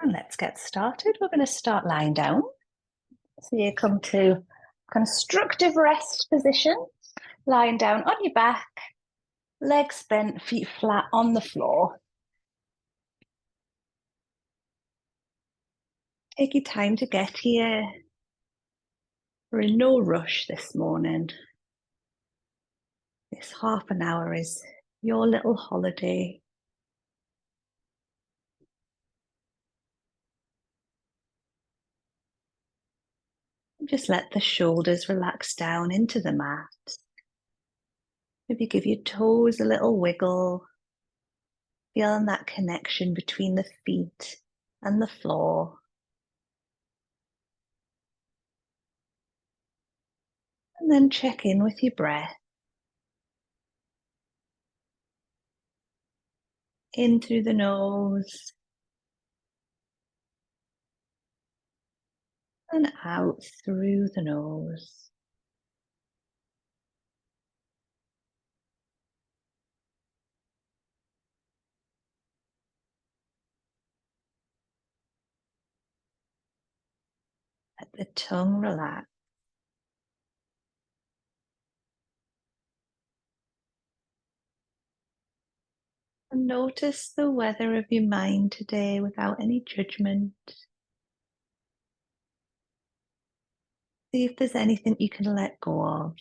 And let's get started. We're going to start lying down. So you come to constructive rest position, lying down on your back, legs bent, feet flat on the floor. Take your time to get here. We're in no rush this morning. This half an hour is your little holiday. Just let the shoulders relax down into the mat. Maybe give your toes a little wiggle, feeling that connection between the feet and the floor. And then check in with your breath. In through the nose and out through the nose. Let the tongue relax. And notice the weather of your mind today without any judgment. See if there's anything you can let go of.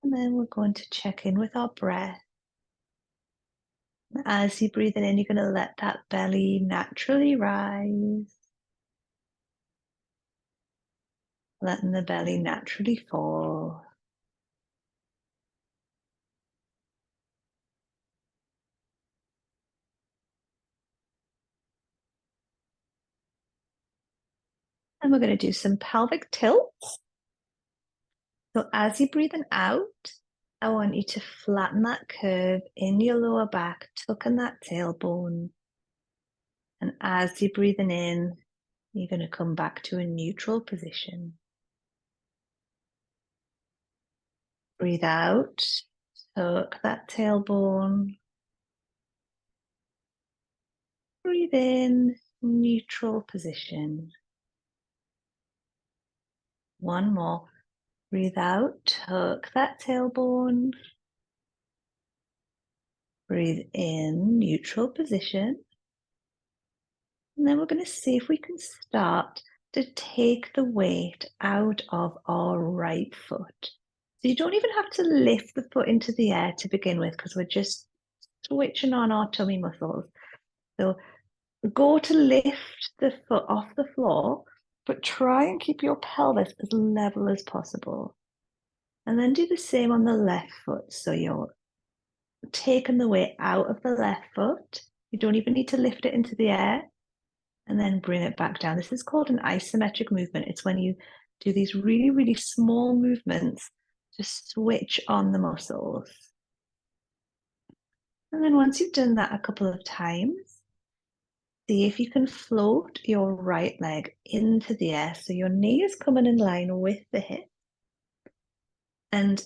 And then we're going to check in with our breath. As you breathe in, you're going to let that belly naturally rise. Letting the belly naturally fall. And we're going to do some pelvic tilts. So as you're breathing out, I want you to flatten that curve in your lower back, tucking that tailbone. And as you're breathing in, you're going to come back to a neutral position. Breathe out, tuck that tailbone. Breathe in, neutral position. One more. Breathe out, tuck that tailbone. Breathe in, neutral position. And then we're going to see if we can start to take the weight out of our right foot. So you don't even have to lift the foot into the air to begin with, because we're just switching on our tummy muscles. So go to lift the foot off the floor, but try and keep your pelvis as level as possible. And then do the same on the left foot. So you're taking the weight out of the left foot. You don't even need to lift it into the air. And then bring it back down. This is called an isometric movement. It's when you do these really, really small movements to switch on the muscles. And then once you've done that a couple of times, see if you can float your right leg into the air. So your knee is coming in line with the hip. And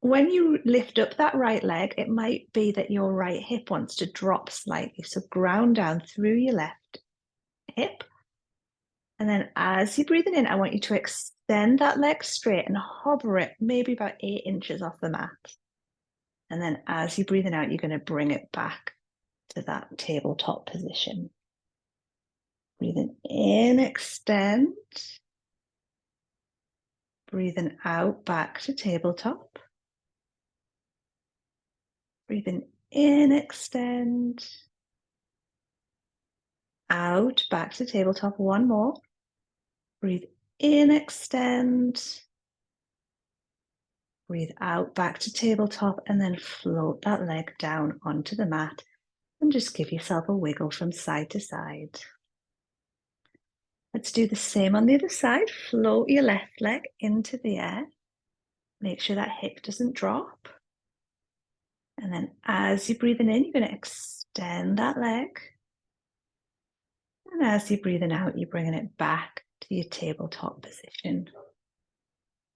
when you lift up that right leg, it might be that your right hip wants to drop slightly. So ground down through your left hip. And then as you're breathing in, I want you to extend that leg straight and hover it maybe about 8 inches off the mat. And then as you're breathing out, you're going to bring it back to that tabletop position. Breathing in, extend. Breathing out, back to tabletop. Breathing in, extend. Out, back to tabletop. One more. Breathe in, extend. Breathe out, back to tabletop, and then float that leg down onto the mat and just give yourself a wiggle from side to side. Let's do the same on the other side. Float your left leg into the air. Make sure that hip doesn't drop. And then as you're breathing in, you're going to extend that leg. And as you're breathing out, you're bringing it back to your tabletop position.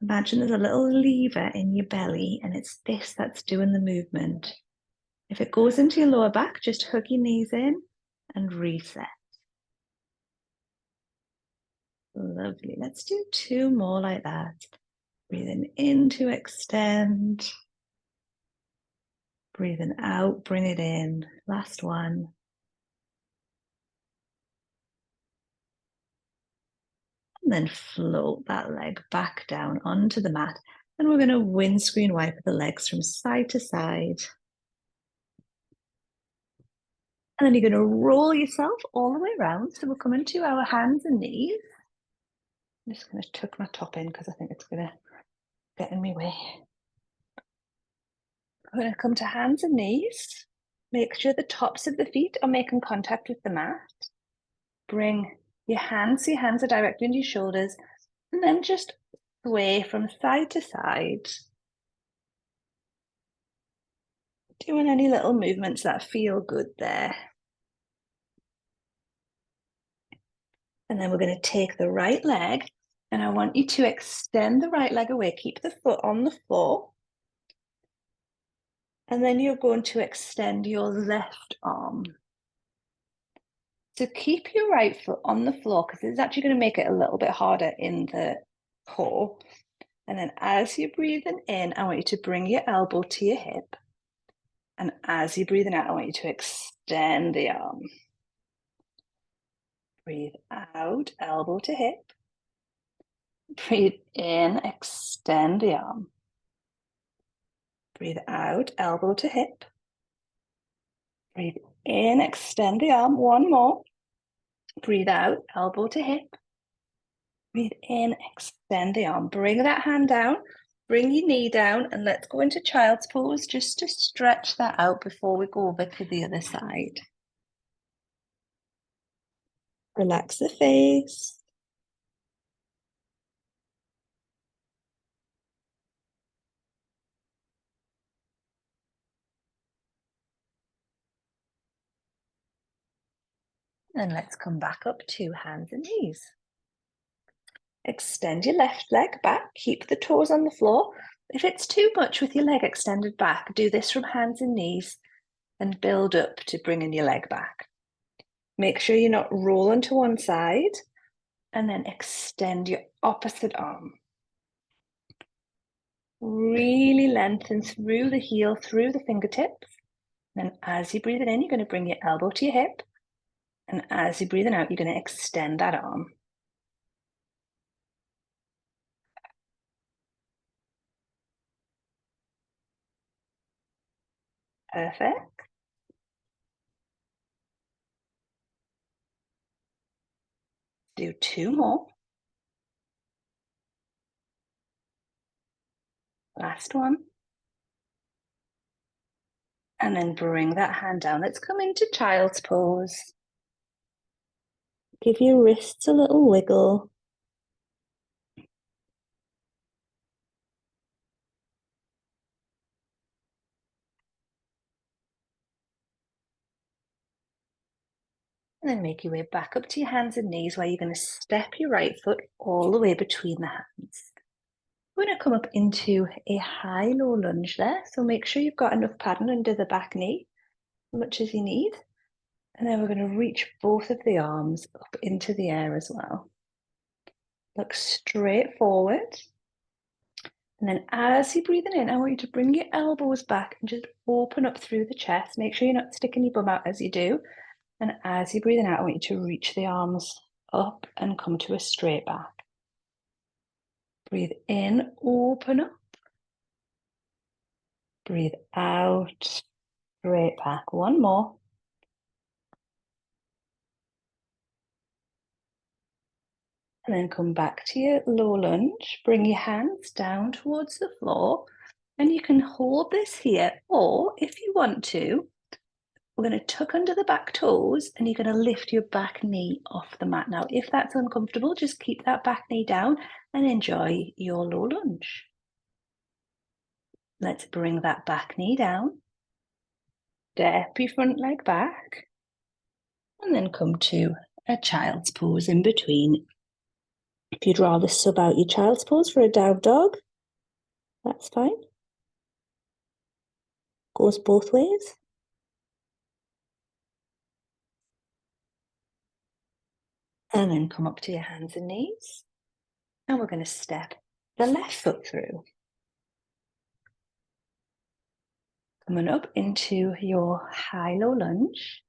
Imagine there's a little lever in your belly, and it's this that's doing the movement. If it goes into your lower back, just hug your knees in and reset. Lovely. Let's do 2 more like that. Breathing in to extend. Breathing out, bring it in. Last one. And then float that leg back down onto the mat. And we're going to windscreen wipe the legs from side to side. And then you're going to roll yourself all the way around. So we're coming to our hands and knees. I'm just going to tuck my top in because I think it's going to get in my way. We're going to come to hands and knees. Make sure the tops of the feet are making contact with the mat. Bring your hands, so your hands are directly into your shoulders, and then just sway from side to side. Doing any little movements that feel good there. And then we're going to take the right leg, and I want you to extend the right leg away. Keep the foot on the floor. And then you're going to extend your left arm. So keep your right foot on the floor because it's actually going to make it a little bit harder in the core. And then as you're breathing in, I want you to bring your elbow to your hip. And as you're breathing out, I want you to extend the arm. Breathe out, elbow to hip. Breathe in, extend the arm. Breathe out, elbow to hip. Breathe in, extend the arm. One more. Breathe out, elbow to hip. Breathe in, extend the arm. Bring that hand down, bring your knee down, and let's go into child's pose just to stretch that out before we go over to the other side. Relax the face. And let's come back up to hands and knees. Extend your left leg back, keep the toes on the floor. If it's too much with your leg extended back, do this from hands and knees and build up to bringing your leg back. Make sure you're not rolling to one side, and then extend your opposite arm. Really lengthen through the heel, through the fingertips. Then as you're breathing in, you're going to bring your elbow to your hip. And as you're breathing out, you're going to extend that arm. Perfect. Do 2 more. Last one. And then bring that hand down. Let's come into child's pose. Give your wrists a little wiggle. And then make your way back up to your hands and knees where you're going to step your right foot all the way between the hands. We're going to come up into a high-low lunge there. So make sure you've got enough padding under the back knee, as much as you need. And then we're going to reach both of the arms up into the air as well. Look straight forward. And then as you're breathing in, I want you to bring your elbows back and just open up through the chest. Make sure you're not sticking your bum out as you do. And as you're breathing out, I want you to reach the arms up and come to a straight back. Breathe in, open up. Breathe out, straight back. One more. And then come back to your low lunge. Bring your hands down towards the floor. And you can hold this here, or if you want to, we're going to tuck under the back toes and you're going to lift your back knee off the mat. Now, if that's uncomfortable, just keep that back knee down and enjoy your low lunge. Let's bring that back knee down. Step your front leg back. And then come to a child's pose in between. If you'd rather sub out your child's pose for a down dog, that's fine. Goes both ways. And then come up to your hands and knees. And we're going to step the left foot through. Coming up into your high-low lunge.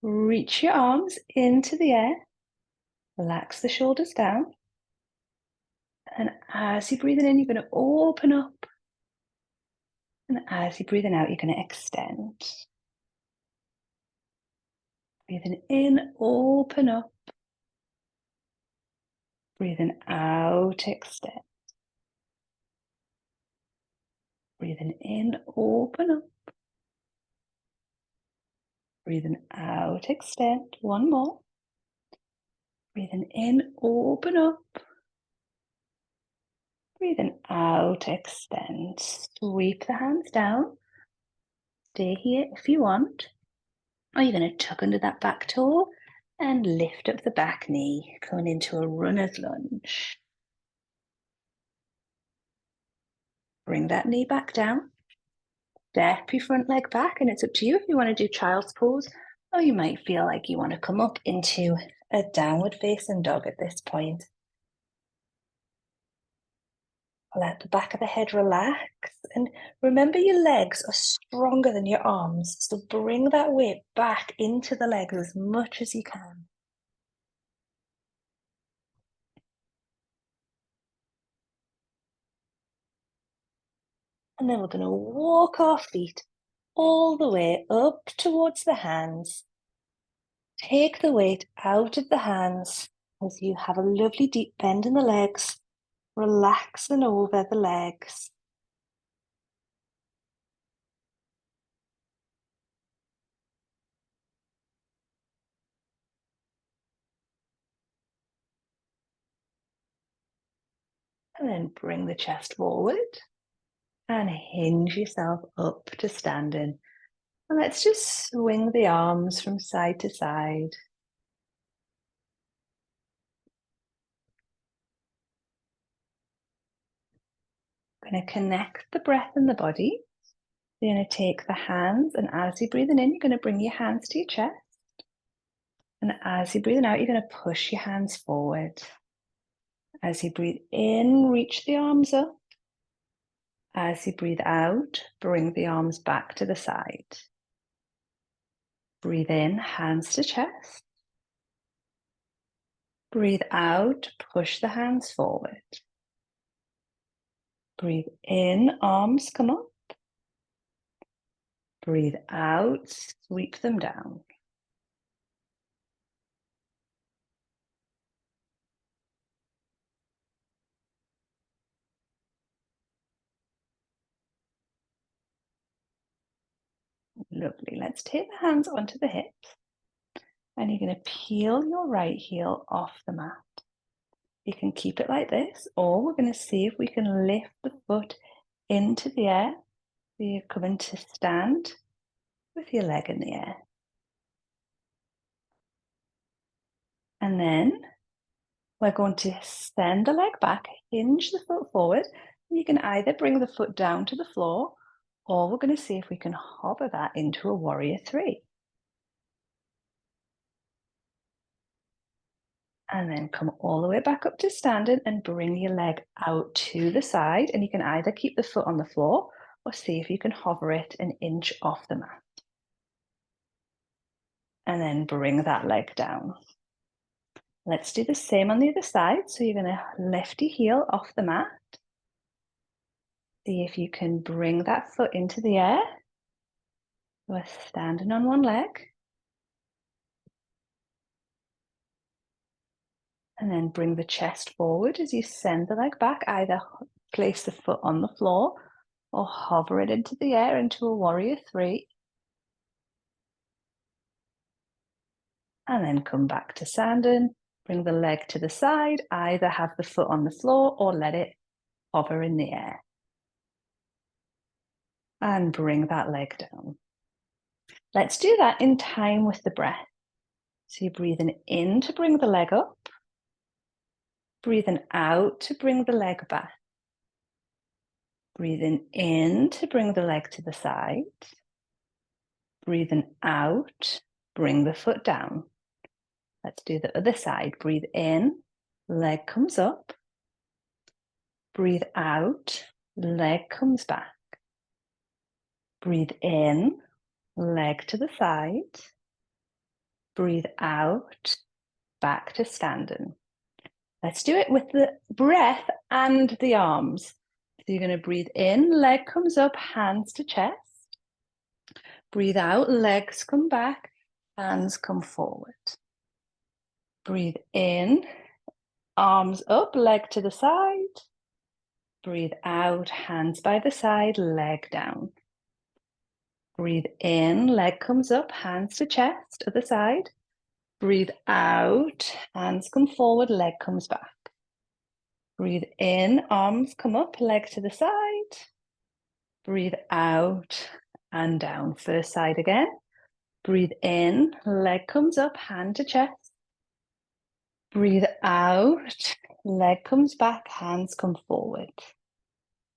Reach your arms into the air. Relax the shoulders down. And as you're breathing in, you're going to open up. And as you're breathing out, you're going to extend. Breathing in, open up. Breathing out, extend. Breathing in, open up. Breathing out, extend. One more. Breathing in, open up. Breathing out, extend. Sweep the hands down. Stay here if you want. Or you're going to tuck under that back toe and lift up the back knee, going into a runner's lunge. Bring that knee back down. Step your front leg back, and it's up to you if you want to do child's pose, or you might feel like you want to come up into a downward facing dog at this point. Let the back of the head relax, and remember your legs are stronger than your arms, so bring that weight back into the legs as much as you can. And then we're going to walk our feet all the way up towards the hands. Take the weight out of the hands as you have a lovely deep bend in the legs, relaxing over the legs. And then bring the chest forward and hinge yourself up to standing. And let's just swing the arms from side to side. We're going to connect the breath and the body. You're going to take the hands, and as you're breathing in, you're going to bring your hands to your chest. And as you're breathing out, you're going to push your hands forward. As you breathe in, reach the arms up. As you breathe out, bring the arms back to the side. Breathe in, hands to chest. Breathe out, push the hands forward. Breathe in, arms come up. Breathe out, sweep them down. Lovely. Let's take the hands onto the hips. And you're going to peel your right heel off the mat. You can keep it like this, or we're going to see if we can lift the foot into the air. So you're coming to stand with your leg in the air. And then we're going to send the leg back, hinge the foot forward. And you can either bring the foot down to the floor, or we're going to see if we can hover that into a warrior three. And then come all the way back up to standing and bring your leg out to the side. And you can either keep the foot on the floor or see if you can hover it an inch off the mat. And then bring that leg down. Let's do the same on the other side. So you're going to lift your heel off the mat. See if you can bring that foot into the air. We're standing on one leg. And then bring the chest forward as you send the leg back. Either place the foot on the floor or hover it into the air into a warrior three. And then come back to standing. Bring the leg to the side. Either have the foot on the floor or let it hover in the air. And bring that leg down. Let's do that in time with the breath. So you're breathing in to bring the leg up, breathing out to bring the leg back. Breathing in to bring the leg to the side. Breathing out, bring the foot down. Let's do the other side. Breathe in, leg comes up. Breathe out, leg comes back. Breathe in, leg to the side. Breathe out, back to standing. Let's do it with the breath and the arms. So you're going to breathe in, leg comes up, hands to chest. Breathe out, legs come back, hands come forward. Breathe in, arms up, leg to the side. Breathe out, hands by the side, leg down. Breathe in, leg comes up, hands to chest, other side. Breathe out, hands come forward, leg comes back. Breathe in, arms come up, leg to the side. Breathe out and down. First side again. Breathe in, leg comes up, hand to chest. Breathe out, leg comes back, hands come forward.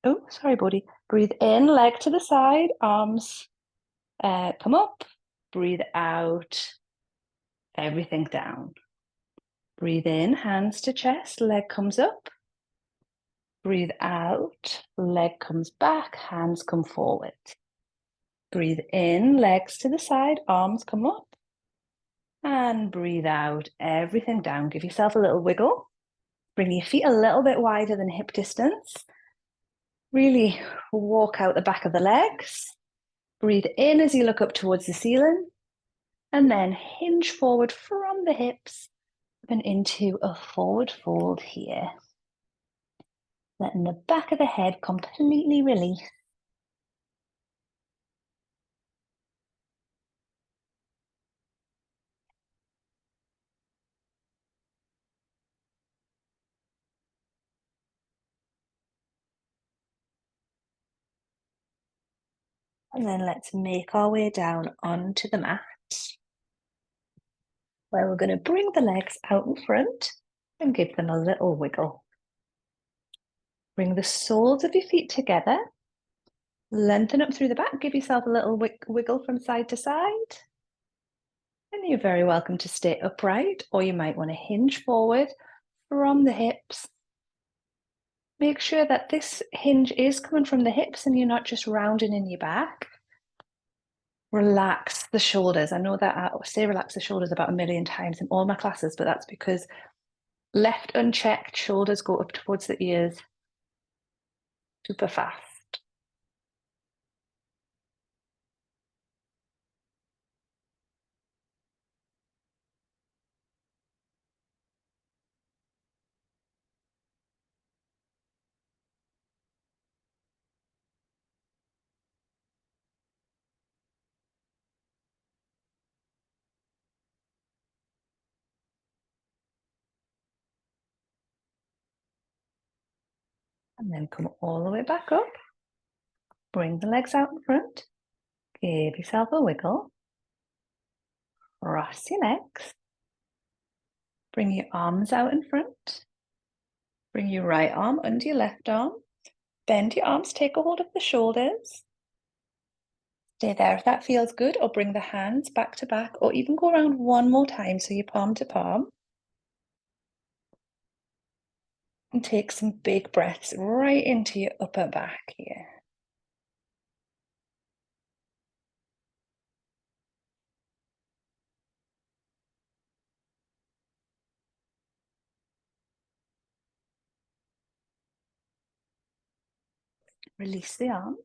Oh, sorry, buddy. Breathe in, leg to the side, arms come up. Breathe out, everything down. Breathe in, hands to chest, leg comes up. Breathe out, leg comes back, hands come forward. Breathe in, legs to the side, arms come up. And breathe out, everything down. Give yourself a little wiggle. Bring your feet a little bit wider than hip distance. Really walk out the back of the legs. Breathe in as you look up towards the ceiling. And then hinge forward from the hips and into a forward fold here. Letting the back of the head completely release. And then let's make our way down onto the mat, where we're going to bring the legs out in front and give them a little wiggle. Bring the soles of your feet together. Lengthen up through the back. Give yourself a little wiggle from side to side. And you're very welcome to stay upright, or you might want to hinge forward from the hips. Make sure that this hinge is coming from the hips and you're not just rounding in your back. Relax the shoulders. I know that I say relax the shoulders about 1,000,000 times in all my classes, but that's because left unchecked, shoulders go up towards the ears super fast. And then come all the way back up. Bring the legs out in front. Give yourself a wiggle. Cross your legs. Bring your arms out in front. Bring your right arm under your left arm. Bend your arms, take a hold of the shoulders. Stay there if that feels good, or bring the hands back to back, or even go around one more time so you're palm to palm. And take some big breaths right into your upper back here. Release the arms.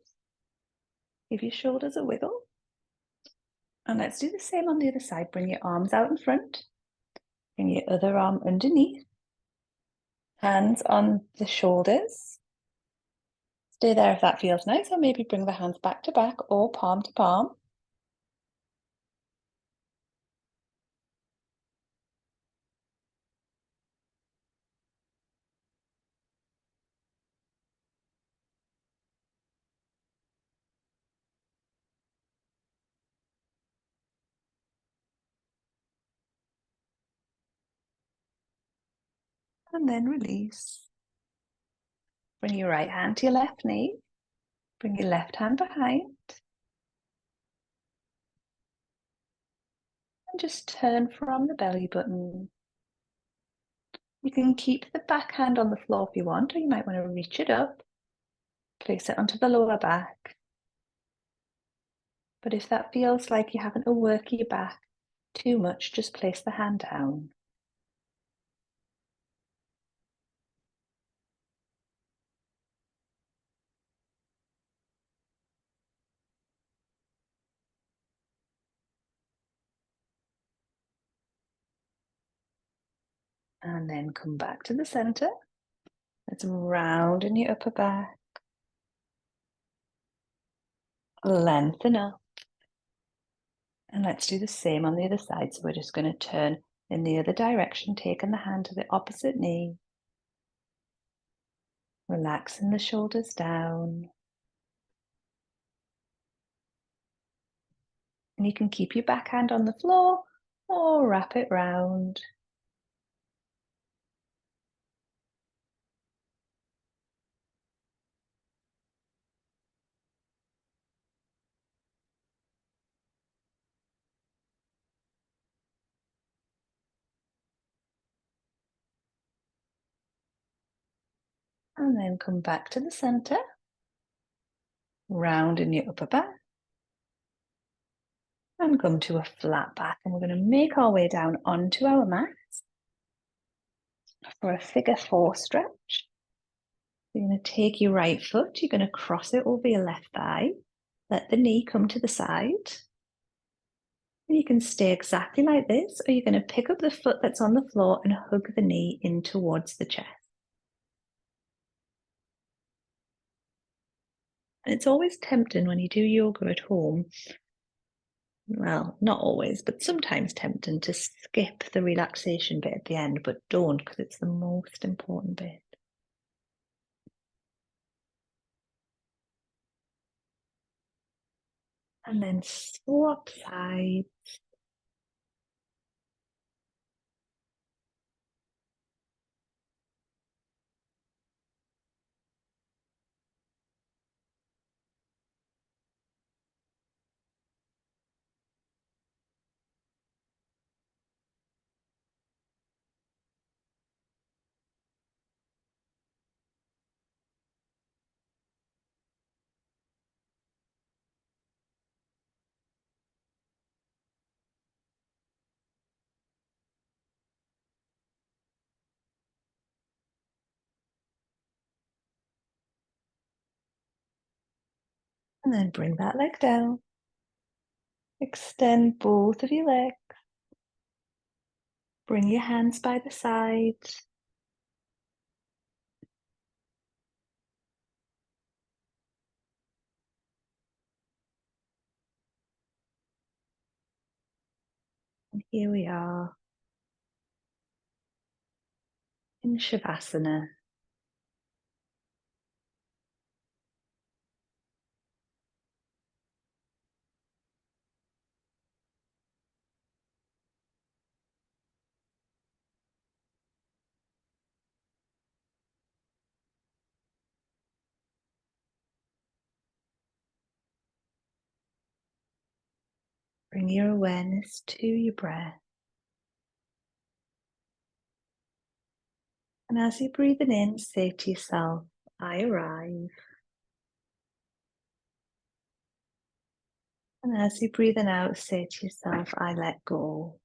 Give your shoulders a wiggle. And let's do the same on the other side. Bring your arms out in front. Bring your other arm underneath. Hands on the shoulders. Stay there if that feels nice, or maybe bring the hands back to back or palm to palm. and then release. Bring your right hand to your left knee. Bring your left hand behind. And just turn from the belly button. You can keep the back hand on the floor if you want, or you might want to reach it up, place it onto the lower back. But if that feels like you're having to work your back too much, just place the hand down. And then come back to the center. Let's round in your upper back. Lengthen up. And let's do the same on the other side. So we're just going to turn in the other direction, taking the hand to the opposite knee. Relaxing the shoulders down. And you can keep your back hand on the floor or wrap it round. And then come back to the center. Round in your upper back. And come to a flat back. And we're going to make our way down onto our mat for a figure 4 stretch. You're going to take your right foot, you're going to cross it over your left thigh. Let the knee come to the side. And you can stay exactly like this, or you're going to pick up the foot that's on the floor and hug the knee in towards the chest. And it's always tempting when you do yoga at home, well, not always, but sometimes tempting to skip the relaxation bit at the end, but don't, because it's the most important bit. And then swap sides. And then bring that leg down. Extend both of your legs. Bring your hands by the side. And here we are in Shavasana. Bring your awareness to your breath. And as you're breathing in, say to yourself, I arrive. And as you're breathing out, say to yourself, I let go.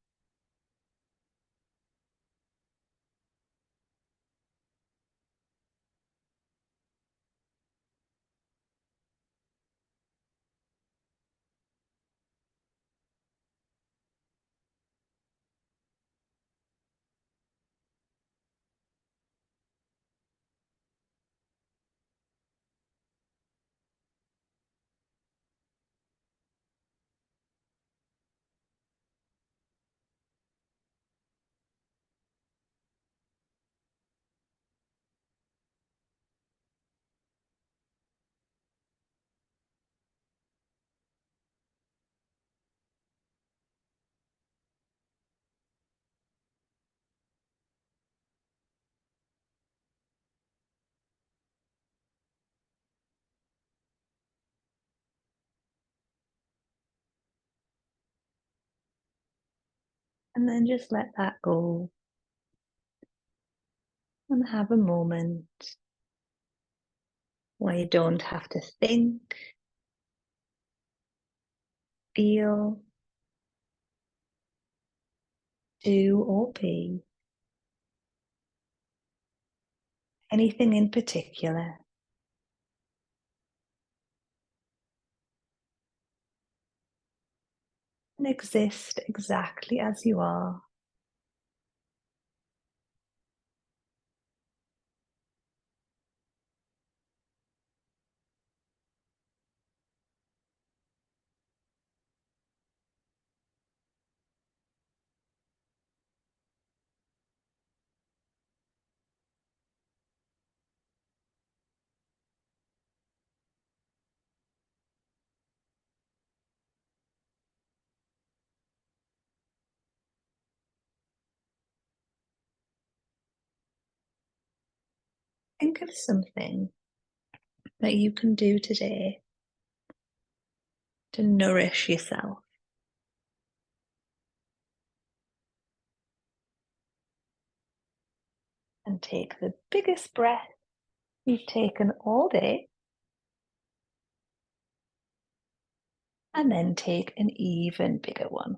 And then just let that go and have a moment where you don't have to think, feel, do, or be anything in particular. And exist exactly as you are. Think of something that you can do today to nourish yourself. And take the biggest breath you've taken all day. And then take an even bigger one.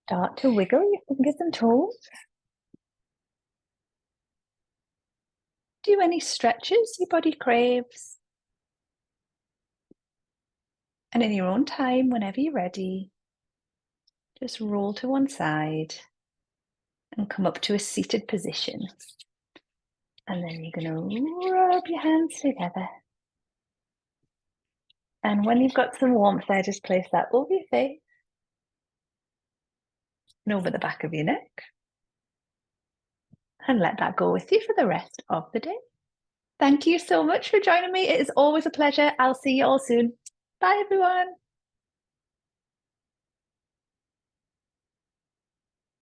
Start to wiggle your fingers and toes. Do any stretches your body craves. And in your own time, whenever you're ready, just roll to one side and come up to a seated position. And then you're going to rub your hands together. And when you've got some warmth there, just place that over your face and over the back of your neck. And let that go with you for the rest of the day. Thank you so much for joining me. It is always a pleasure. I'll see you all soon. Bye, everyone.